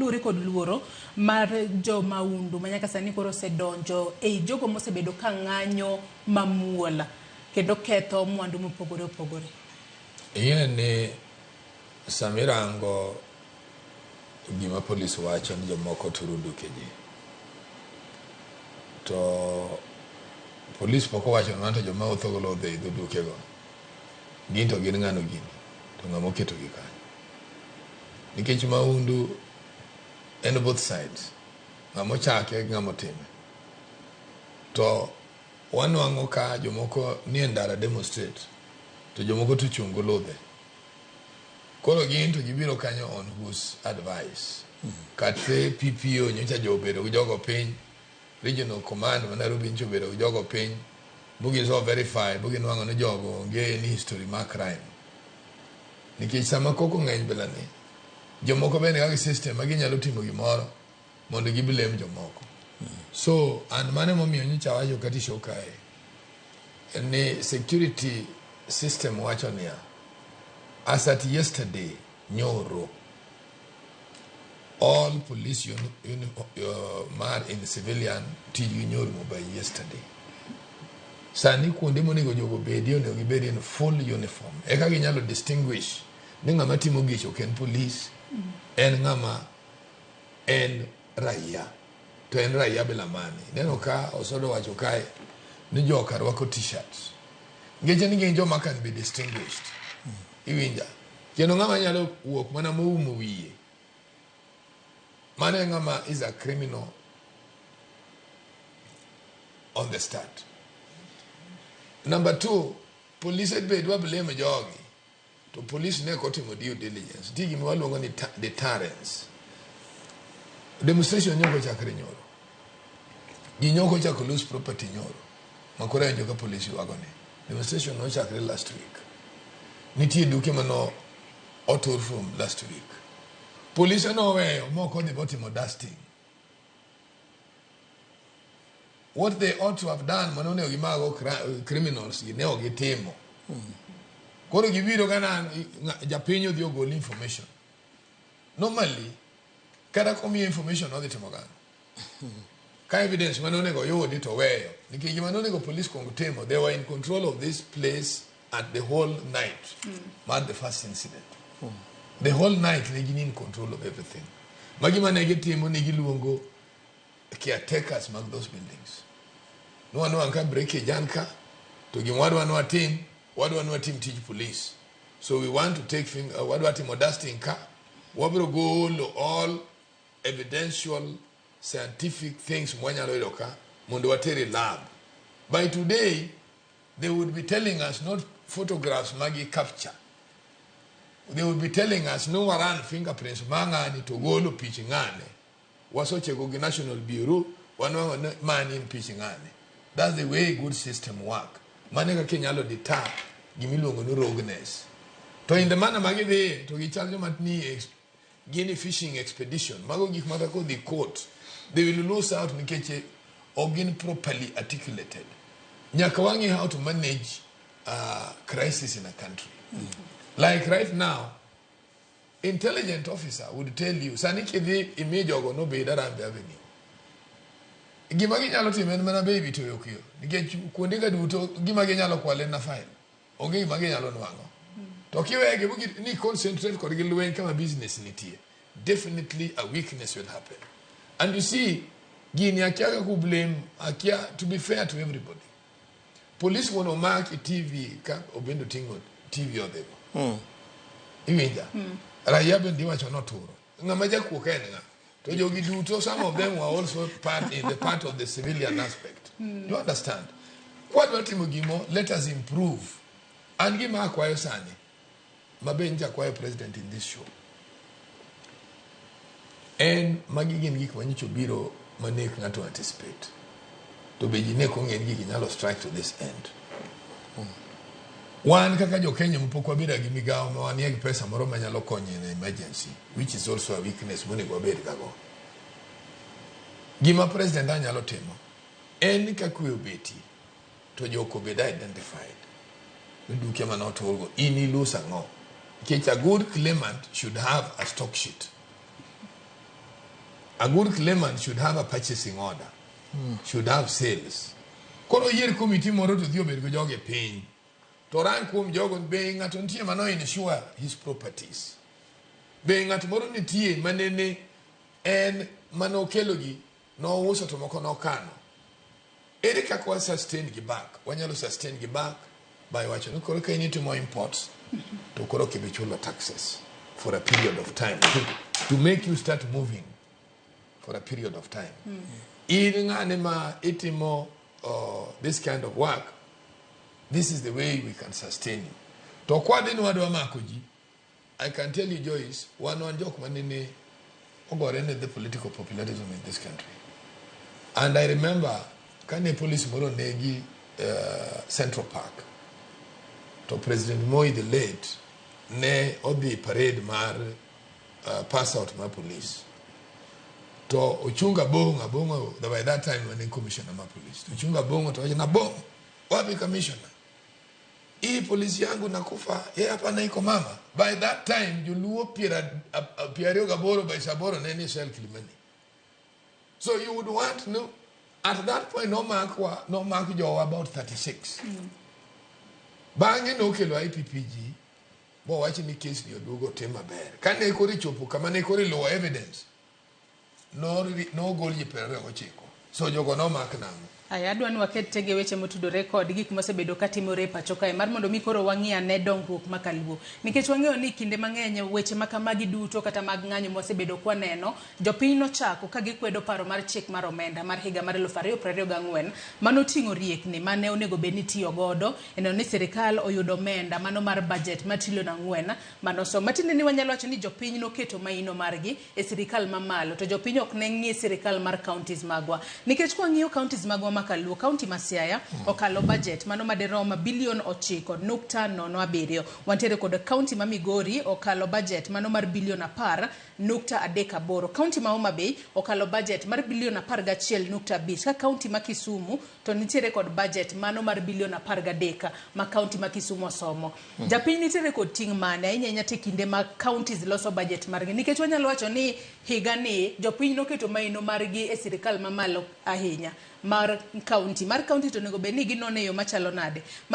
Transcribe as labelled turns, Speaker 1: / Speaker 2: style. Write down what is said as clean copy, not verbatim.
Speaker 1: lure kod luoro mar jomaundu manyaka sani koro sedonjo ei jogo mosebedo ka ng'anyo mamuola kendo ketho mwandu mopogore opogore.
Speaker 2: Ni samirango gima polis wacho ni jomoko turo dukeji. To polis poko wacho nanto joma otho lo dhi dukego. Gin to gin ng'ano gini. To ng'amo keto gi kanyo. Nikech maundu en both sides. Ng'amo chake ng'amo time. To wanwang'o ka jomoko ni ndara demonstrate. To jomoko to chungo lodhe. Koro gin to gibiro kanyo on whose advice. Kate PPO nyocha jobedo gi jogo piny. Regional command ma Nairobi nyocha jobedo gi jogo piny. Bugi so verify, bugi nwang'o ni jogo onge ni history ma crime. Nikech sama koko ng'eny belani. Jomoko bende kaka system ma ginyalo timo gimoro mondo giblame jomoko. So and mane momiyo nyocha wacho kati show kae. Ni security system wacho niya. As at yesterday, nyoro, all police mar in civilian tiji nyoro by yesterday. Sani kuonde monego jogo bedi onego gibedi in full uniform. Eka ginyalo distinguish ni ng'ama timo gicho ok en police, en ng'ama en raia. To en raia bila mani. Neno ka osodo wacho kae ni joka rwako t-shirts. Ngeche ni gin joma can be distinguished. Iwinja. Kendo ng'ama nyalo wuok mana moumo wiye. Mane ng'ama is a criminal on the start. Number 2, police be dwa blame jogi. To police ne kotimo due diligence. Digi mi waluongo ni deterrence. Demonstration nyoko chakre nyoro. Ji nyoko chako lose property nyoro. Makora enjo ka police wagone. Demonstration no chakre last week. Nitie duke mano auto from last week. Police no weyo moko dhi botimo dusting. What they ought to have done manone gimago criminals ne ogitimo. Koro gibiro kana japinyo dhi ogol information. Normally kada komi information odhi timo gano. Ka evidence manone go yodi to weyo. Nikech manone go police kongotemo, they were in control of this place at the whole night. Not the first incident. The whole night they were in control of everything. Magima negetimo nigiluongo caretakers mag those buildings. No one can break a janka to give one team teach police. So we want to take what team dusting car. What will go all evidential scientific things mwanya loidoka mondowateri lab. By today they would be telling us not photographs magi capture. They would be telling us no waran fingerprints mangani to go lo pichingane. Wasoche go National Bureau one man in pichingane. That's the way good system work. Manega kenyalo deter gimilongo no rogueness. To in the manner magide to gichaljo matni guinea fishing expedition mago gik matako the court they will lose out nikeche organ properly articulated. Nyakawangi how to manage crisis in a country. Like right now, intelligent officer would tell you, Sani kidi image ogo no be darambe avenue. Gimagi nyalo timen mana baby to yokio. Nikech kuondega duto gimagi nyalo kwale na file. Onge gimagi nyalo nwango. To kiwege bugi ni concentrate kod gilwen kama business nitie. Definitely a weakness will happen. And you see, gini akiaga ku blame akia to be fair to everybody. Police wono mark TV ka obendo tingo TV odego. Iwinja. Raia bendi wacho noturo. Ngama jakuo ka en nga. To jogi duto, some of them were also part of the civilian aspect. You understand? What watimo gimo, let us improve. And gima akwayo Sani. Mabenja akwayo president in this show. And magigin gik manyicho biro manek ngato anticipate. To bejine kongen gik nyalo strike to this end. One kaka jo Kenya mpokwa bira gimigawo mawanie pesa moro manyalo konyo in emergency, which is also a weakness mone go bed gago. Gima president anyalo timo en kakwe obeti to joko bed identified. Nduke manot olgo ini lusa ngo. A good claimant should have a stock sheet. a good claimant should have a purchasing order, should have sales. Koro year committee moro to dio bedo joge piny. To ran kum jogo be ng'ato nitie mano insure his properties. Be ng'ato moro nitie manene en mano kelogi no uso to moko no kano. Ere kaka wa sustain gi back. Wanyalo sustain gi back by wacho ni koro ka initimo imports to koro kibichulo taxes for a period of time to make you start moving for a period of time. In ng'ane itimo this kind of work, this is the way we can sustain you. To kwade ni wadwa makoji, I can tell you, Joyce, one joke manene ogorene the political populism in this country. And I remember kane police moro negi Central Park. To President Moi the late ne odi parade mar pass out my police. To uchunga bongo by that time when commissioner ma police. To uchunga bongo to na bongo wapi commissioner. Hii polisi yangu nakufa yeye hapa na iko mama. By that time juluo Pierre Gaboro by Saboro neni sel Kilimani. So you would want to know at that point no mark jo about 36. Bangi no kelo IPPG bo wachi ni case ni odugo tema ber. Kane kori chopo kama ne kori low evidence. No gol ji pero ochiko. So jogo no mark nango.
Speaker 1: Aya adwa ni waket tege weche motudore kod gik mosebedo katimore pacho kae mar mondo mi koro wang'ia ne dongruok makaluo nikech wang'eyo ni kinde mang'eny weche makamagi duto kata mag ng'anyo mosebedo kwaneno jopiny nochako ka gikwedo paro mar chik mar omenda mar higa mar 2024 manoting'o riekni mane onego bed ni tiyo godo eno ni sirikal oyudo omenda mano mar budget mar trilion 4 mano so matinde ni wanyalo wacho ni jopiny noketo maino margi e sirikal mamalo to jopiny ok ne ng'ie sirikal mar counties magwa nikech kwang'iyo counties magwa makaluo county ma Siaya okalo budget mano maderom bilion 9.07 wantiere kod county ma Migori okalo budget mano mar bilion 10.38 county ma Homa Bay okalo budget mar bilion 11.5 ka county ma Kisumu to nitiere kod budget mano mar bilion 13 ma county ma Kisumu osomo japiny nitiere kod ting' mane ahinya te kinde ma counties loso budget margi nikech wanyalo wacho ni higa ni jopiny noketo maino margi e sirikal mamalo ahinya mar county to nego bed ni ginone yo machalo nade